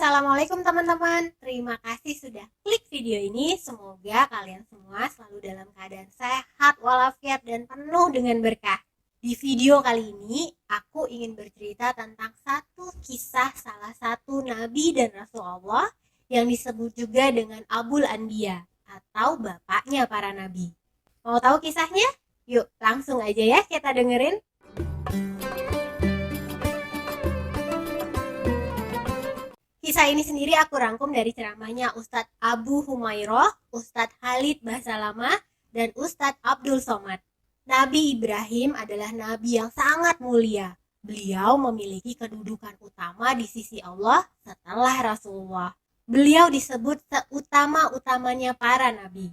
Assalamualaikum teman-teman. Terima kasih sudah klik video ini. Semoga kalian semua selalu dalam keadaan sehat walafiat dan penuh dengan berkah. Di video kali ini aku ingin bercerita tentang satu kisah salah satu nabi dan rasul Allah yang disebut juga dengan Abul Anbiya atau bapaknya para nabi. Mau tahu kisahnya? Yuk langsung aja ya kita dengerin. Kisah ini sendiri aku rangkum dari ceramahnya Ustadz Abu Humairah, Ustadz Khalid Basalamah, dan Ustadz Abdul Somad. Nabi Ibrahim adalah nabi yang sangat mulia. Beliau memiliki kedudukan utama di sisi Allah setelah Rasulullah. Beliau disebut seutama-utamanya para nabi.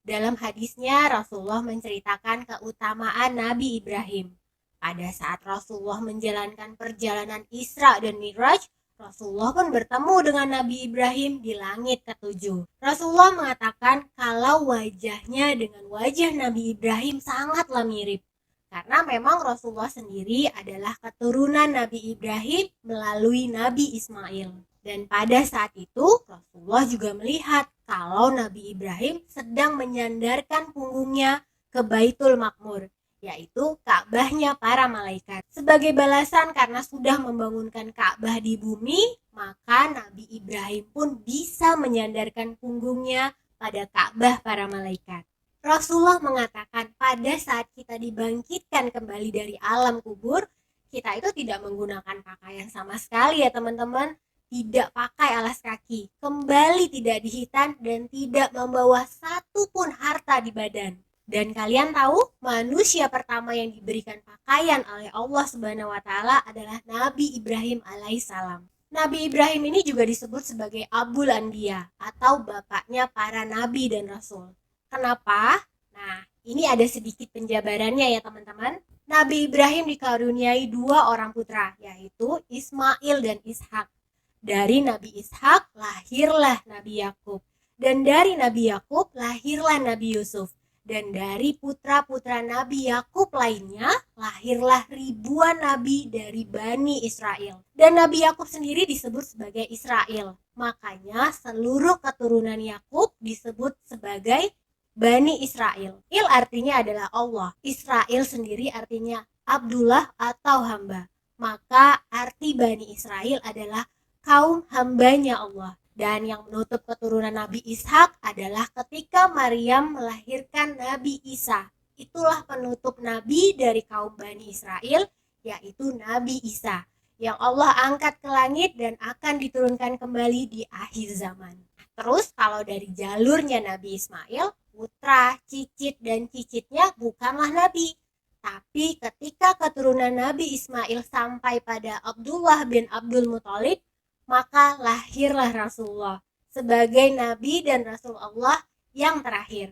Dalam hadisnya Rasulullah menceritakan keutamaan Nabi Ibrahim. Pada saat Rasulullah menjalankan perjalanan Isra dan Mi'raj, Rasulullah pun bertemu dengan Nabi Ibrahim di langit ketujuh. Rasulullah mengatakan kalau wajahnya dengan wajah Nabi Ibrahim sangatlah mirip. Karena memang Rasulullah sendiri adalah keturunan Nabi Ibrahim melalui Nabi Ismail. Dan pada saat itu Rasulullah juga melihat kalau Nabi Ibrahim sedang menyandarkan punggungnya ke Baitul Makmur, yaitu Ka'bahnya para malaikat. Sebagai balasan karena sudah membangunkan Ka'bah di bumi, maka Nabi Ibrahim pun bisa menyandarkan punggungnya pada Ka'bah para malaikat. Rasulullah mengatakan pada saat kita dibangkitkan kembali dari alam kubur, kita itu tidak menggunakan pakaian sama sekali ya teman-teman. Tidak pakai alas kaki, kembali tidak dihitan dan tidak membawa satupun harta di badan. Dan kalian tahu, manusia pertama yang diberikan pakaian oleh Allah Subhanahu wa taala adalah Nabi Ibrahim alaihissalam. Nabi Ibrahim ini juga disebut sebagai Abul Anbiya atau bapaknya para nabi dan rasul. Kenapa? Nah, ini ada sedikit penjabarannya ya teman-teman. Nabi Ibrahim dikaruniai dua orang putra, yaitu Ismail dan Ishak. Dari Nabi Ishak lahirlah Nabi Yakub, dan dari Nabi Yakub lahirlah Nabi Yusuf. Dan dari putra-putra Nabi Yakub lainnya lahirlah ribuan nabi dari Bani Israel. Dan Nabi Yakub sendiri disebut sebagai Israel. Makanya seluruh keturunan Yakub disebut sebagai Bani Israel. Il artinya adalah Allah. Israel sendiri artinya Abdullah atau hamba. Maka arti Bani Israel adalah kaum hambanya Allah. Dan yang menutup keturunan Nabi Ishak adalah ketika Maryam melahirkan Nabi Isa. Itulah penutup Nabi dari kaum Bani Israel, yaitu Nabi Isa, yang Allah angkat ke langit dan akan diturunkan kembali di akhir zaman. Terus kalau dari jalurnya Nabi Ismail, putra, cicit, dan cicitnya bukanlah Nabi. Tapi ketika keturunan Nabi Ismail sampai pada Abdullah bin Abdul Muthalib, maka lahirlah Rasulullah sebagai Nabi dan Rasul Allah yang terakhir.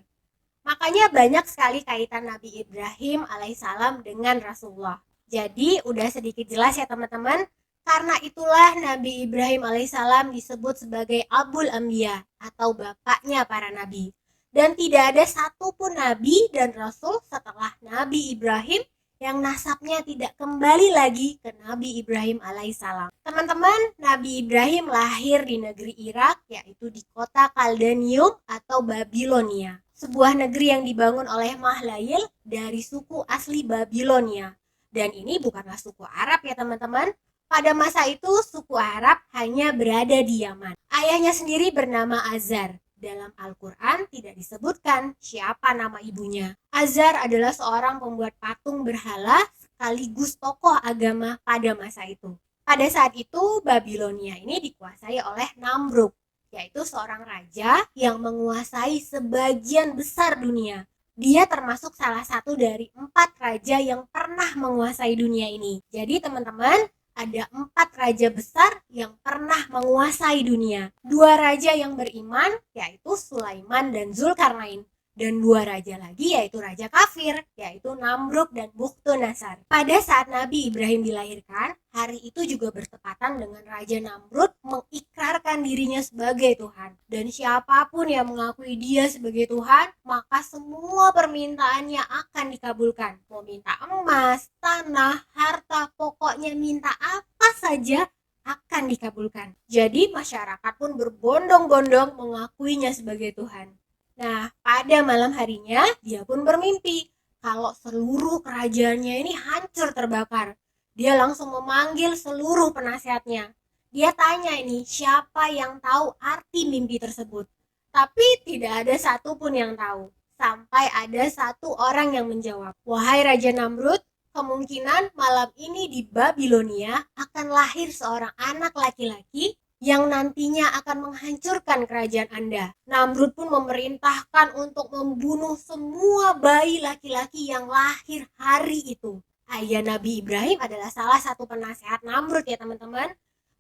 Makanya banyak sekali kaitan Nabi Ibrahim alaihissalam dengan Rasulullah. Jadi udah sedikit jelas ya teman-teman. Karena itulah Nabi Ibrahim alaihissalam disebut sebagai Abul Anbiya atau bapaknya para nabi. Dan tidak ada satupun nabi dan rasul setelah Nabi Ibrahim yang nasabnya tidak kembali lagi ke Nabi Ibrahim alaihissalam. Teman-teman, Nabi Ibrahim lahir di negeri Irak, yaitu di kota Kaldanium atau Babilonia. Sebuah negeri yang dibangun oleh Mahlail dari suku asli Babilonia. Dan ini bukanlah suku Arab ya teman-teman. Pada masa itu suku Arab hanya berada di Yaman. Ayahnya sendiri bernama Azar. Dalam Al-Quran tidak disebutkan siapa nama ibunya. Azar adalah seorang pembuat patung berhala sekaligus tokoh agama pada masa itu. Pada saat itu Babilonia ini dikuasai oleh Namrud, yaitu seorang raja yang menguasai sebagian besar dunia. Dia termasuk salah satu dari 4 raja yang pernah menguasai dunia ini. Jadi teman-teman, ada 4 raja besar yang pernah menguasai dunia. 2 raja yang beriman, yaitu Sulaiman dan Zulkarnain. Dan 2 raja lagi yaitu raja kafir, yaitu Namrud dan Bukhtunasar. Pada saat Nabi Ibrahim dilahirkan, hari itu juga bertepatan dengan Raja Namrud mengikrarkan dirinya sebagai Tuhan. Dan siapapun yang mengakui dia sebagai Tuhan, maka semua permintaannya akan dikabulkan. Mau minta emas, tanah, harta, pokoknya minta apa saja akan dikabulkan. Jadi masyarakat pun berbondong-bondong mengakuinya sebagai Tuhan. Nah, pada malam harinya dia pun bermimpi kalau seluruh kerajaannya ini hancur terbakar. Dia langsung memanggil seluruh penasehatnya. Dia tanya ini, siapa yang tahu arti mimpi tersebut? Tapi tidak ada satupun yang tahu. Sampai ada satu orang yang menjawab, wahai Raja Namrud, kemungkinan malam ini di Babilonia akan lahir seorang anak laki-laki yang nantinya akan menghancurkan kerajaan Anda. Namrud pun memerintahkan untuk membunuh semua bayi laki-laki yang lahir hari itu. Ayah Nabi Ibrahim adalah salah satu penasehat Namrud ya teman-teman.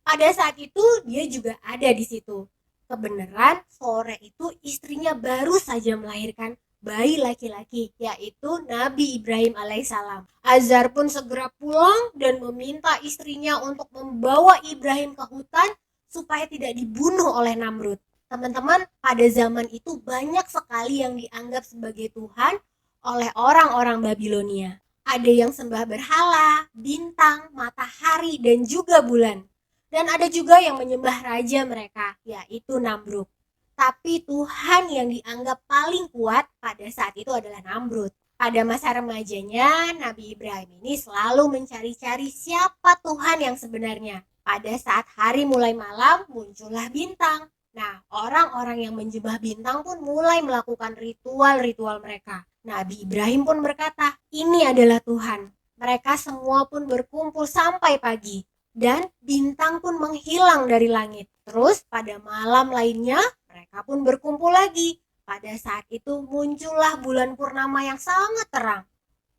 Pada saat itu dia juga ada di situ. Kebenaran sore itu istrinya baru saja melahirkan bayi laki-laki, yaitu Nabi Ibrahim alaihissalam. Azar pun segera pulang dan meminta istrinya untuk membawa Ibrahim ke hutan supaya tidak dibunuh oleh Namrud. Teman-teman, pada zaman itu banyak sekali yang dianggap sebagai Tuhan oleh orang-orang Babilonia. Ada yang sembah berhala, bintang, matahari, dan juga bulan. Dan ada juga yang menyembah raja mereka, yaitu Namrud. Tapi Tuhan yang dianggap paling kuat pada saat itu adalah Namrud. Pada masa remajanya, Nabi Ibrahim ini selalu mencari-cari siapa Tuhan yang sebenarnya. Pada saat hari mulai malam, muncullah bintang. Nah, orang-orang yang menyembah bintang pun mulai melakukan ritual-ritual mereka. Nabi Ibrahim pun berkata, ini adalah Tuhan. Mereka semua pun berkumpul sampai pagi. Dan bintang pun menghilang dari langit. Terus pada malam lainnya, mereka pun berkumpul lagi. Pada saat itu muncullah bulan purnama yang sangat terang.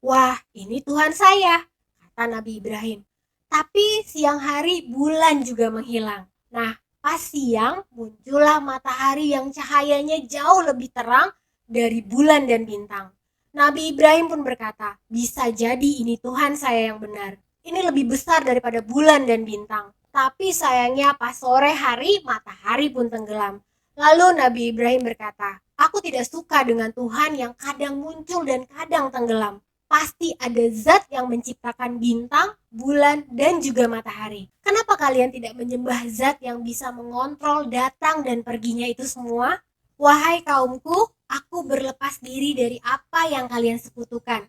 Wah, ini Tuhan saya, kata Nabi Ibrahim. Tapi siang hari bulan juga menghilang. Nah, pas siang muncullah matahari yang cahayanya jauh lebih terang dari bulan dan bintang. Nabi Ibrahim pun berkata, bisa jadi ini Tuhan saya yang benar. Ini lebih besar daripada bulan dan bintang. Tapi sayangnya pas sore hari matahari pun tenggelam. Lalu Nabi Ibrahim berkata, aku tidak suka dengan Tuhan yang kadang muncul dan kadang tenggelam. Pasti ada zat yang menciptakan bintang, bulan, dan juga matahari. Kenapa kalian tidak menyembah zat yang bisa mengontrol datang dan perginya itu semua? Wahai kaumku, aku berlepas diri dari apa yang kalian sekutukan.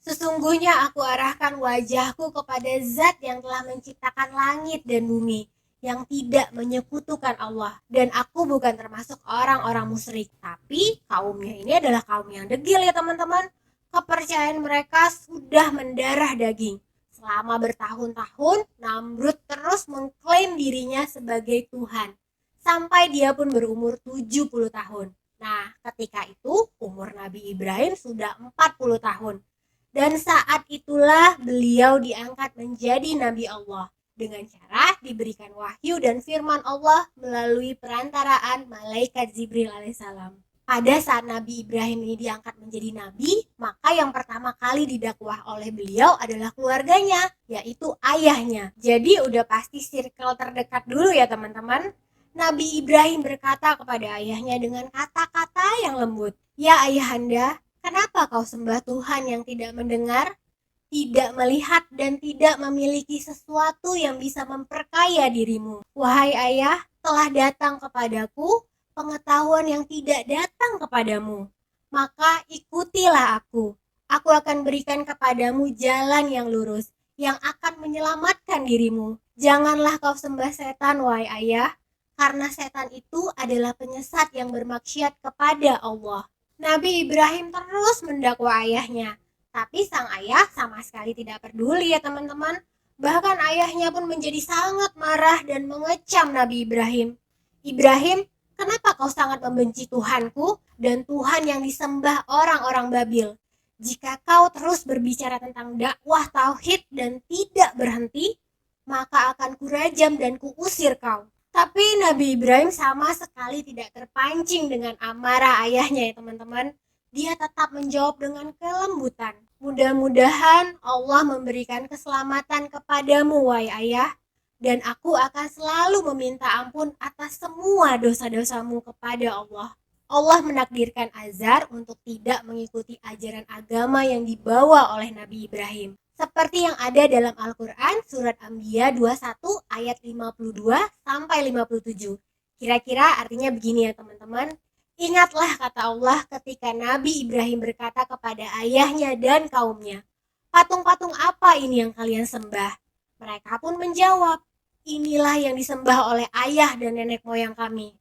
Sesungguhnya aku arahkan wajahku kepada zat yang telah menciptakan langit dan bumi, yang tidak menyekutukan Allah. Dan aku bukan termasuk orang-orang musyrik. Tapi kaumnya ini adalah kaum yang degil ya teman-teman. Kepercayaan mereka sudah mendarah daging. Selama bertahun-tahun, Namrud terus mengklaim dirinya sebagai Tuhan. Sampai dia pun berumur 70 tahun. Nah, ketika itu umur Nabi Ibrahim sudah 40 tahun. Dan saat itulah beliau diangkat menjadi Nabi Allah. Dengan cara diberikan wahyu dan firman Allah melalui perantaraan malaikat Jibril alaihissalam. Pada saat Nabi Ibrahim ini diangkat menjadi nabi, maka yang pertama kali didakwah oleh beliau adalah keluarganya, yaitu ayahnya. Jadi udah pasti circle terdekat dulu ya teman-teman. Nabi Ibrahim berkata kepada ayahnya dengan kata-kata yang lembut, ya ayahanda, kenapa kau sembah Tuhan yang tidak mendengar, tidak melihat, dan tidak memiliki sesuatu yang bisa memperkaya dirimu? Wahai ayah, telah datang kepadaku pengetahuan yang tidak datang kepadamu. Maka ikutilah aku. Aku akan berikan kepadamu jalan yang lurus, yang akan menyelamatkan dirimu. Janganlah kau sembah setan, wahai ayah, karena setan itu adalah penyesat yang bermaksiat kepada Allah. Nabi Ibrahim terus mendakwa ayahnya, tapi sang ayah sama sekali tidak peduli ya teman-teman. Bahkan ayahnya pun menjadi sangat marah dan mengecam Nabi Ibrahim. Ibrahim, kenapa kau sangat membenci Tuhanku dan Tuhan yang disembah orang-orang Babil? Jika kau terus berbicara tentang dakwah tauhid dan tidak berhenti, maka akan kurajam dan kuusir kau. Tapi Nabi Ibrahim sama sekali tidak terpancing dengan amarah ayahnya ya teman-teman. Dia tetap menjawab dengan kelembutan. Mudah-mudahan Allah memberikan keselamatan kepadamu, wahai ayah. Dan aku akan selalu meminta ampun atas semua dosa-dosamu kepada Allah. Allah menakdirkan Azar untuk tidak mengikuti ajaran agama yang dibawa oleh Nabi Ibrahim. Seperti yang ada dalam Al-Quran surat Anbiya 21 ayat 52 sampai 57. Kira-kira artinya begini ya teman-teman. Ingatlah kata Allah ketika Nabi Ibrahim berkata kepada ayahnya dan kaumnya, patung-patung apa ini yang kalian sembah? Mereka pun menjawab, inilah yang disembah oleh ayah dan nenek moyang kami.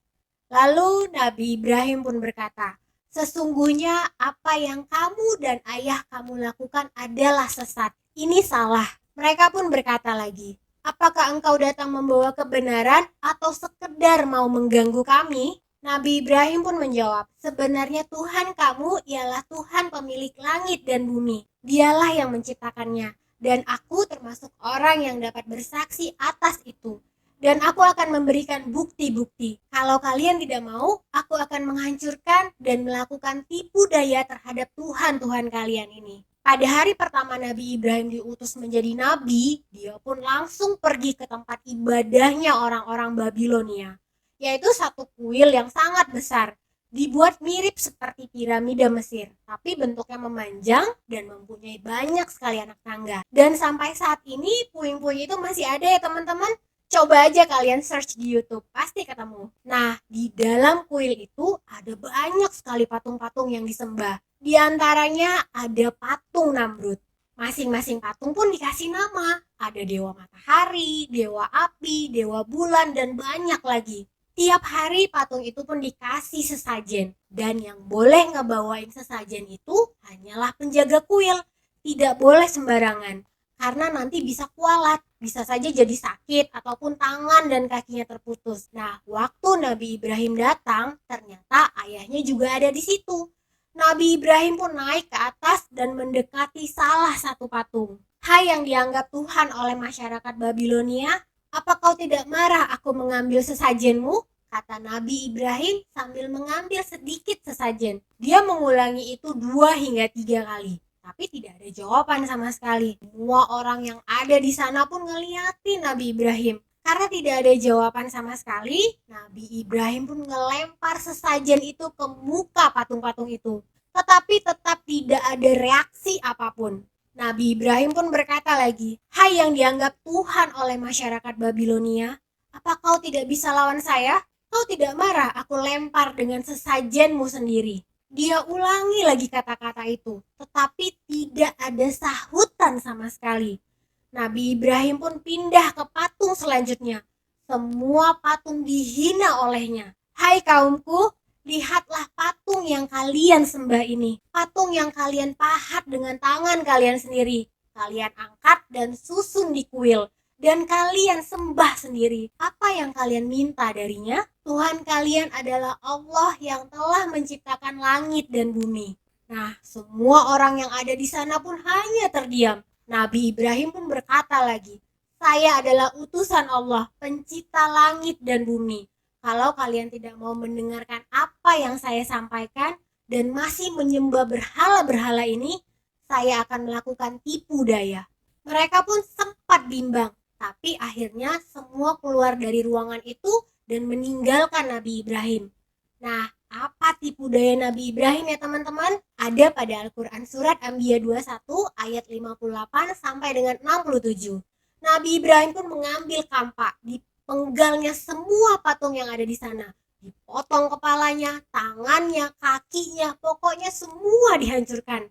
Lalu Nabi Ibrahim pun berkata, sesungguhnya apa yang kamu dan ayah kamu lakukan adalah sesat. Ini salah. Mereka pun berkata lagi, apakah engkau datang membawa kebenaran atau sekedar mau mengganggu kami? Nabi Ibrahim pun menjawab, sebenarnya Tuhan kamu ialah Tuhan pemilik langit dan bumi. Dialah yang menciptakannya, dan aku termasuk orang yang dapat bersaksi atas itu. Dan aku akan memberikan bukti-bukti. Kalau kalian tidak mau, aku akan menghancurkan dan melakukan tipu daya terhadap Tuhan-Tuhan kalian ini. Pada hari pertama Nabi Ibrahim diutus menjadi nabi, dia pun langsung pergi ke tempat ibadahnya orang-orang Babilonia, yaitu satu kuil yang sangat besar, dibuat mirip seperti piramida Mesir, tapi bentuknya memanjang dan mempunyai banyak sekali anak tangga. Dan sampai saat ini puing-puing itu masih ada ya teman-teman. Coba aja kalian search di YouTube, pasti ketemu. Nah, di dalam kuil itu ada banyak sekali patung-patung yang disembah. Di antaranya ada patung Namrud. Masing-masing patung pun dikasih nama. Ada dewa matahari, dewa api, dewa bulan, dan banyak lagi. Tiap hari patung itu pun dikasih sesajen. Dan yang boleh ngebawain sesajen itu hanyalah penjaga kuil. Tidak boleh sembarangan. Karena nanti bisa kualat, bisa saja jadi sakit ataupun tangan dan kakinya terputus. Nah, waktu Nabi Ibrahim datang, ternyata ayahnya juga ada di situ. Nabi Ibrahim pun naik ke atas dan mendekati salah satu patung. Hai yang dianggap Tuhan oleh masyarakat Babilonia, apa kau tidak marah aku mengambil sesajenmu? Kata Nabi Ibrahim sambil mengambil sedikit sesajen. Dia mengulangi itu 2 hingga 3 kali. Tapi tidak ada jawaban sama sekali. Semua orang yang ada di sana pun ngeliatin Nabi Ibrahim. Karena tidak ada jawaban sama sekali, Nabi Ibrahim pun ngelempar sesajen itu ke muka patung-patung itu. Tetapi tetap tidak ada reaksi apapun. Nabi Ibrahim pun berkata lagi, hai yang dianggap Tuhan oleh masyarakat Babilonia, apa kau tidak bisa lawan saya? Kau tidak marah aku lempar dengan sesajenmu sendiri. Dia ulangi lagi kata-kata itu, tetapi tidak ada sahutan sama sekali. Nabi Ibrahim pun pindah ke patung selanjutnya. Semua patung dihina olehnya. Hai kaumku, lihatlah patung yang kalian sembah ini. Patung yang kalian pahat dengan tangan kalian sendiri. Kalian angkat dan susun di kuil. Dan kalian sembah sendiri. Apa yang kalian minta darinya? Tuhan kalian adalah Allah yang telah menciptakan langit dan bumi. Nah, semua orang yang ada di sana pun hanya terdiam. Nabi Ibrahim pun berkata lagi, saya adalah utusan Allah, pencipta langit dan bumi. Kalau kalian tidak mau mendengarkan apa yang saya sampaikan dan masih menyembah berhala-berhala ini, saya akan melakukan tipu daya. Mereka pun sempat bimbang. Tapi akhirnya semua keluar dari ruangan itu dan meninggalkan Nabi Ibrahim. Nah, apa tipu daya Nabi Ibrahim ya teman-teman? Ada pada Al-Quran surat Anbiya 21 ayat 58 sampai dengan 67. Nabi Ibrahim pun mengambil kampak, dipenggalnya semua patung yang ada di sana. Dipotong kepalanya, tangannya, kakinya, pokoknya semua dihancurkan.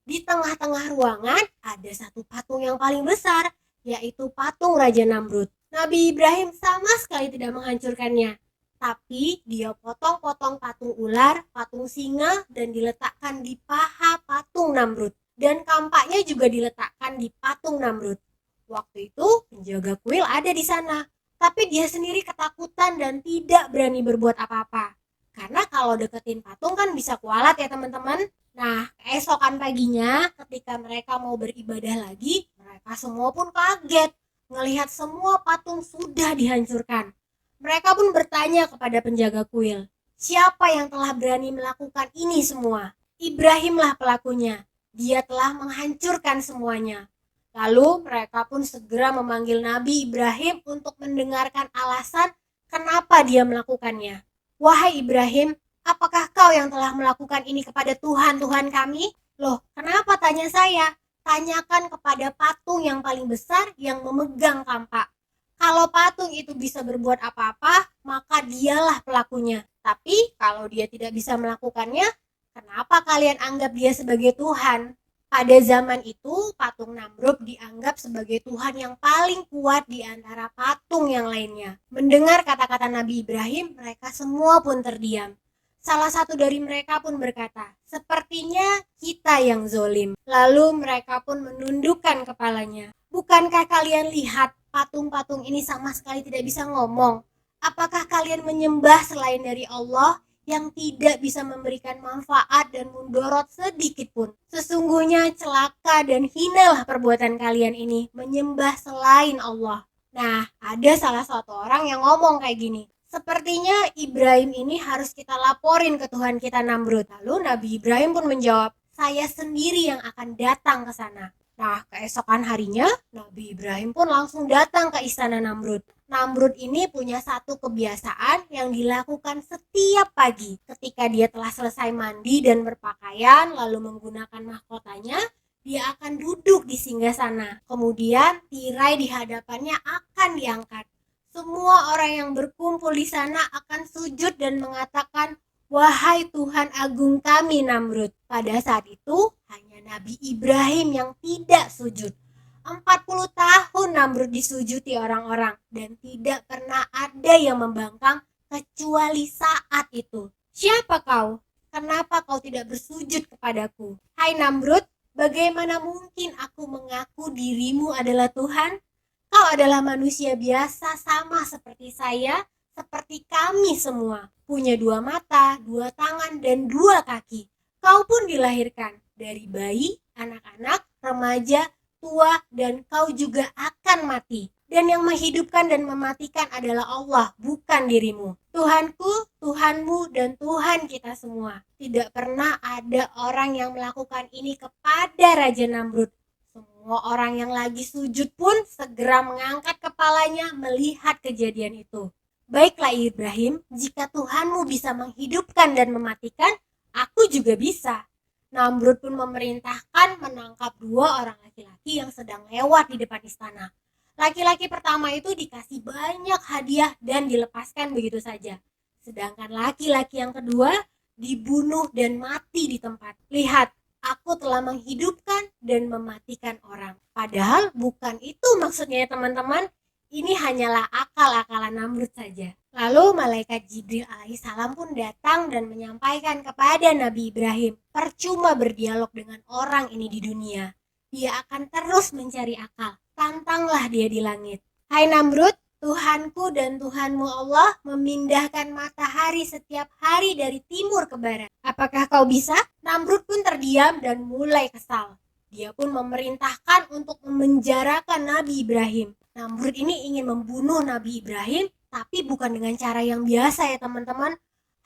Di tengah-tengah ruangan ada satu patung yang paling besar, yaitu patung Raja Namrud. Nabi Ibrahim sama sekali tidak menghancurkannya, tapi dia potong-potong patung ular, patung singa, dan diletakkan di paha patung Namrud. Dan kampaknya juga diletakkan di patung Namrud. Waktu itu penjaga kuil ada di sana, tapi dia sendiri ketakutan dan tidak berani berbuat apa-apa. Karena kalau deketin patung kan bisa kualat ya teman-teman. Nah, keesokan paginya ketika mereka mau beribadah lagi, mereka semua pun kaget melihat semua patung sudah dihancurkan. Mereka pun bertanya kepada penjaga kuil, siapa yang telah berani melakukan ini semua? Ibrahimlah pelakunya, dia telah menghancurkan semuanya. Lalu mereka pun segera memanggil Nabi Ibrahim untuk mendengarkan alasan kenapa dia melakukannya. Wahai Ibrahim, apakah kau yang telah melakukan ini kepada Tuhan kami? Loh, kenapa tanya saya? tanyakan kepada patung yang paling besar yang memegang kampak. Kalau patung itu bisa berbuat apa-apa, maka dialah pelakunya. Tapi kalau dia tidak bisa melakukannya, kenapa kalian anggap dia sebagai Tuhan? Pada zaman itu, patung Namrud dianggap sebagai Tuhan yang paling kuat di antara patung yang lainnya. Mendengar kata-kata Nabi Ibrahim, mereka semua pun terdiam. Salah satu dari mereka pun berkata, "Sepertinya kita yang zolim." Lalu mereka pun menundukkan kepalanya. Bukankah kalian lihat patung-patung ini sama sekali tidak bisa ngomong? Apakah kalian menyembah selain dari Allah yang tidak bisa memberikan manfaat dan mundorot sedikit pun? Sesungguhnya celaka dan hinalah perbuatan kalian ini, menyembah selain Allah. Nah, ada salah satu orang yang ngomong kayak gini, "Sepertinya Ibrahim ini harus kita laporin ke Tuhan kita Namrud." Lalu Nabi Ibrahim pun menjawab, "Saya sendiri yang akan datang ke sana." Nah, keesokan harinya, Nabi Ibrahim pun langsung datang ke istana Namrud. Namrud ini punya satu kebiasaan yang dilakukan setiap pagi. Ketika dia telah selesai mandi dan berpakaian, lalu menggunakan mahkotanya, dia akan duduk di singgasana. Kemudian, tirai di hadapannya akan diangkat. Semua orang yang berkumpul di sana akan sujud dan mengatakan, "Wahai Tuhan agung kami Namrud." Pada saat itu, hanya Nabi Ibrahim yang tidak sujud. 40 tahun Namrud disujuti orang-orang dan tidak pernah ada yang membangkang kecuali saat itu. "Siapa kau? Kenapa kau tidak bersujud kepadaku? Hai Namrud, bagaimana mungkin aku mengaku dirimu adalah Tuhan? Kau adalah manusia biasa sama seperti saya, seperti kami semua. Punya 2 mata, 2 tangan, dan 2 kaki. Kau pun dilahirkan dari bayi, anak-anak, remaja, tua, dan kau juga akan mati. Dan yang menghidupkan dan mematikan adalah Allah, bukan dirimu. Tuhanku, Tuhanmu, dan Tuhan kita semua." Tidak pernah ada orang yang melakukan ini kepada Raja Namrud. Semua orang yang lagi sujud pun segera mengangkat kepalanya melihat kejadian itu. "Baiklah Ibrahim, jika Tuhanmu bisa menghidupkan dan mematikan, aku juga bisa." Namrud pun memerintahkan menangkap 2 orang laki-laki yang sedang lewat di depan istana. Laki-laki pertama itu dikasih banyak hadiah dan dilepaskan begitu saja. Sedangkan laki-laki yang kedua dibunuh dan mati di tempat. "Lihat, aku telah menghidupkan dan mematikan orang." Padahal bukan itu maksudnya ya teman-teman. Ini hanyalah akal-akalan Namrud saja. Lalu malaikat Jibril alaihissalam pun datang dan menyampaikan kepada Nabi Ibrahim, percuma berdialog dengan orang ini di dunia. Dia akan terus mencari akal. Tantanglah dia di langit. "Hai Namrud, Tuhanku dan Tuhanmu Allah memindahkan matahari setiap hari dari timur ke barat. Apakah kau bisa?" Namrud pun terdiam dan mulai kesal. Dia pun memerintahkan untuk memenjarakan Nabi Ibrahim. Namrud ini ingin membunuh Nabi Ibrahim, tapi bukan dengan cara yang biasa ya teman-teman.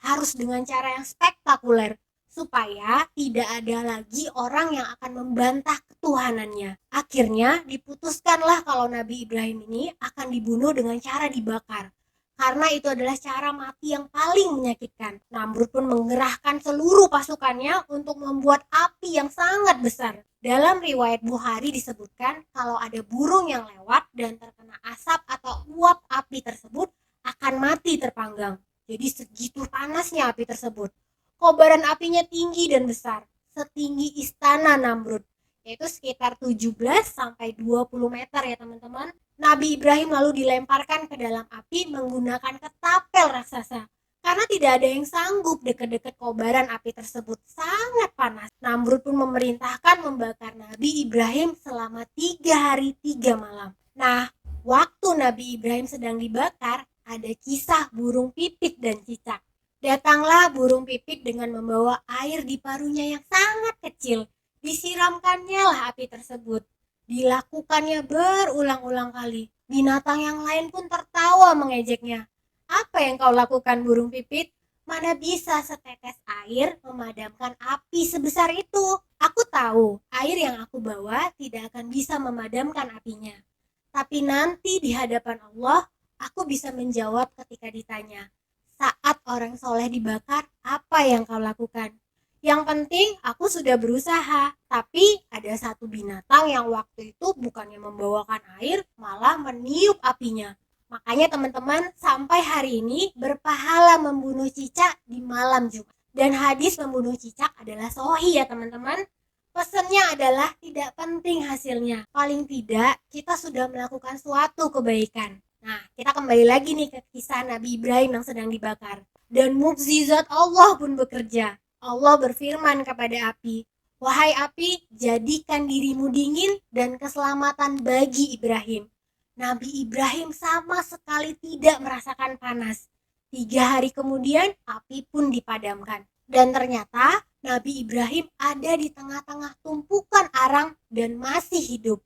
Harus dengan cara yang spektakuler, supaya tidak ada lagi orang yang akan membantah ketuhanannya. Akhirnya diputuskanlah kalau Nabi Ibrahim ini akan dibunuh dengan cara dibakar. Karena itu adalah cara mati yang paling menyakitkan. Namrud pun mengerahkan seluruh pasukannya untuk membuat api yang sangat besar. Dalam riwayat Bukhari disebutkan kalau ada burung yang lewat dan terkena asap atau uap api tersebut akan mati terpanggang. Jadi segitu panasnya api tersebut. Kobaran apinya tinggi dan besar, setinggi istana Namrud, yaitu sekitar 17-20 meter ya teman-teman. Nabi Ibrahim lalu dilemparkan ke dalam api menggunakan ketapel raksasa. Karena tidak ada yang sanggup dekat-dekat kobaran api tersebut, sangat panas. Namrud pun memerintahkan membakar Nabi Ibrahim selama 3 hari 3 malam. Nah, waktu Nabi Ibrahim sedang dibakar, ada kisah burung pipit dan cicak. Datanglah burung pipit dengan membawa air di paruhnya yang sangat kecil. Disiramkannya lah api tersebut. Dilakukannya berulang-ulang kali. Binatang yang lain pun tertawa mengejeknya. "Apa yang kau lakukan burung pipit? Mana bisa setetes air memadamkan api sebesar itu? Aku tahu air yang aku bawa tidak akan bisa memadamkan apinya. Tapi nanti di hadapan Allah, aku bisa menjawab ketika ditanya, saat orang soleh dibakar, apa yang kau lakukan?" Yang penting aku sudah berusaha. Tapi ada satu binatang yang waktu itu bukannya membawakan air, malah meniup apinya. Makanya teman-teman, sampai hari ini berpahala membunuh cicak di malam Jumat. Dan hadis membunuh cicak adalah sahih ya teman-teman. Pesannya adalah tidak penting hasilnya. Paling tidak kita sudah melakukan suatu kebaikan. Nah, kita kembali lagi nih ke kisah Nabi Ibrahim yang sedang dibakar. Dan mukjizat Allah pun bekerja. Allah berfirman kepada api, "Wahai api, jadikan dirimu dingin dan keselamatan bagi Ibrahim." Nabi Ibrahim sama sekali tidak merasakan panas. 3 hari kemudian api pun dipadamkan. Dan ternyata Nabi Ibrahim ada di tengah-tengah tumpukan arang dan masih hidup.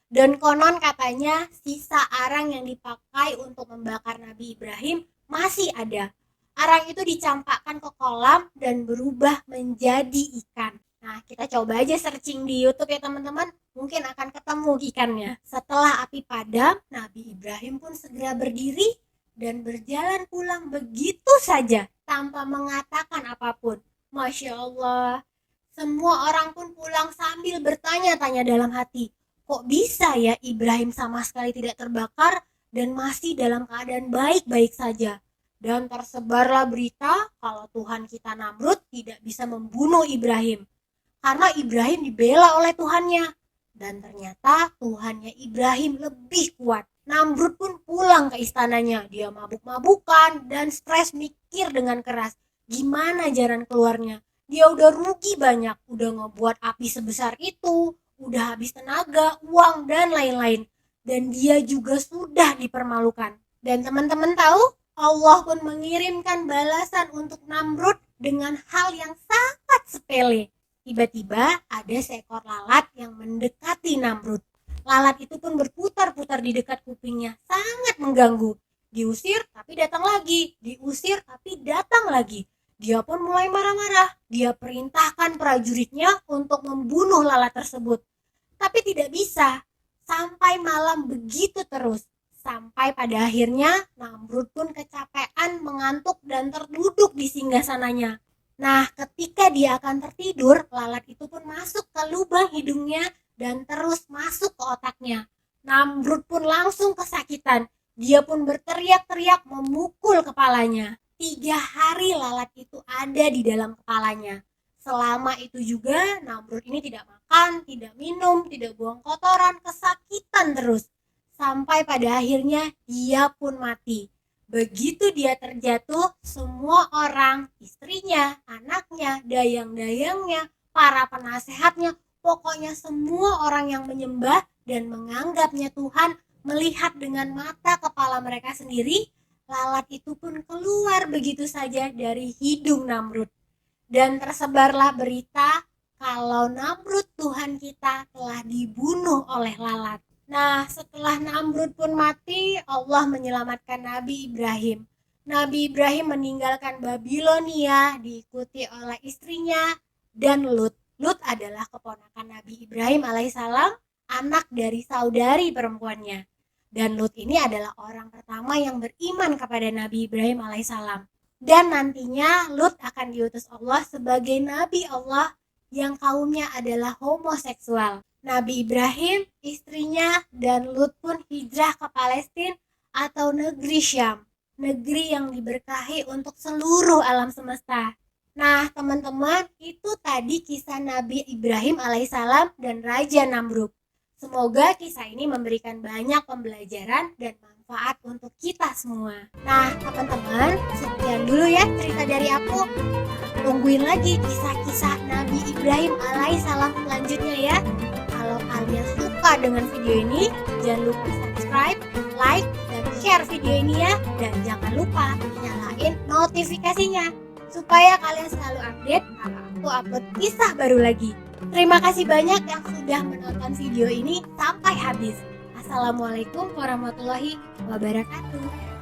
Dan konon katanya sisa arang yang dipakai untuk membakar Nabi Ibrahim masih ada. Arang itu dicampakkan ke kolam dan berubah menjadi ikan. Nah, kita coba aja searching di YouTube ya teman-teman. Mungkin akan ketemu ikannya. Setelah api padam, Nabi Ibrahim pun segera berdiri dan berjalan pulang begitu saja tanpa mengatakan apapun. Masya Allah. Semua orang pun pulang sambil bertanya-tanya dalam hati, kok bisa ya Ibrahim sama sekali tidak terbakar dan masih dalam keadaan baik-baik saja. Dan tersebarlah berita kalau Tuhan kita Namrud tidak bisa membunuh Ibrahim karena Ibrahim dibela oleh Tuhannya. Dan ternyata Tuhannya Ibrahim lebih kuat. Namrud pun pulang ke istananya. Dia mabuk-mabukan dan stres mikir dengan keras. Gimana jalan keluarnya? Dia udah rugi banyak, udah ngebuat api sebesar itu, udah habis tenaga, uang, dan lain-lain. Dan dia juga sudah dipermalukan. Dan teman-teman tahu, Allah pun mengirimkan balasan untuk Namrud dengan hal yang sangat sepele. Tiba-tiba ada seekor lalat yang mendekati Namrud. Lalat itu pun berputar-putar di dekat kupingnya, sangat mengganggu. Diusir tapi datang lagi, diusir tapi datang lagi. Dia pun mulai marah-marah. Dia perintahkan prajuritnya untuk membunuh lalat tersebut. Tapi tidak bisa. Sampai malam begitu terus. Sampai pada akhirnya Namrud pun kecapean, mengantuk dan terduduk di singgasananya. Nah, ketika dia akan tertidur, lalat itu pun masuk ke lubang hidungnya dan terus masuk ke otaknya. Namrud pun langsung kesakitan. Dia pun berteriak-teriak memukul kepalanya. 3 hari lalat itu ada di dalam kepalanya. Selama itu juga Namrud ini tidak makan, tidak minum, tidak buang kotoran, kesakitan terus. Sampai pada akhirnya dia pun mati. Begitu dia terjatuh, semua orang, istrinya, anaknya, dayang-dayangnya, para penasehatnya, pokoknya semua orang yang menyembah dan menganggapnya Tuhan, melihat dengan mata kepala mereka sendiri, lalat itu pun keluar begitu saja dari hidung Namrud. Dan tersebarlah berita kalau Namrud Tuhan kita telah dibunuh oleh lalat. Nah, setelah Namrud pun mati, Allah menyelamatkan Nabi Ibrahim. Nabi Ibrahim meninggalkan Babilonia, diikuti oleh istrinya dan Lut. Lut adalah keponakan Nabi Ibrahim alaihissalam, anak dari saudari perempuannya. Dan Lut ini adalah orang pertama yang beriman kepada Nabi Ibrahim alaihissalam. Dan nantinya Lut akan diutus Allah sebagai Nabi Allah yang kaumnya adalah homoseksual. Nabi Ibrahim, istrinya, dan Lut pun hijrah ke Palestina atau negeri Syam, negeri yang diberkahi untuk seluruh alam semesta. Nah teman-teman, itu tadi kisah Nabi Ibrahim alaihissalam dan Raja Namrud. Semoga kisah ini memberikan banyak pembelajaran dan manfaat untuk kita semua. Nah teman-teman, sekian dulu ya cerita dari aku. Tungguin lagi kisah-kisah Nabi Ibrahim alaihissalam selanjutnya ya. Kalau kalian suka dengan video ini, jangan lupa subscribe, like, dan share video ini ya. Dan jangan lupa nyalain notifikasinya supaya kalian selalu update kalau aku upload kisah baru lagi. Terima kasih banyak yang sudah menonton video ini sampai habis. Assalamualaikum warahmatullahi wabarakatuh.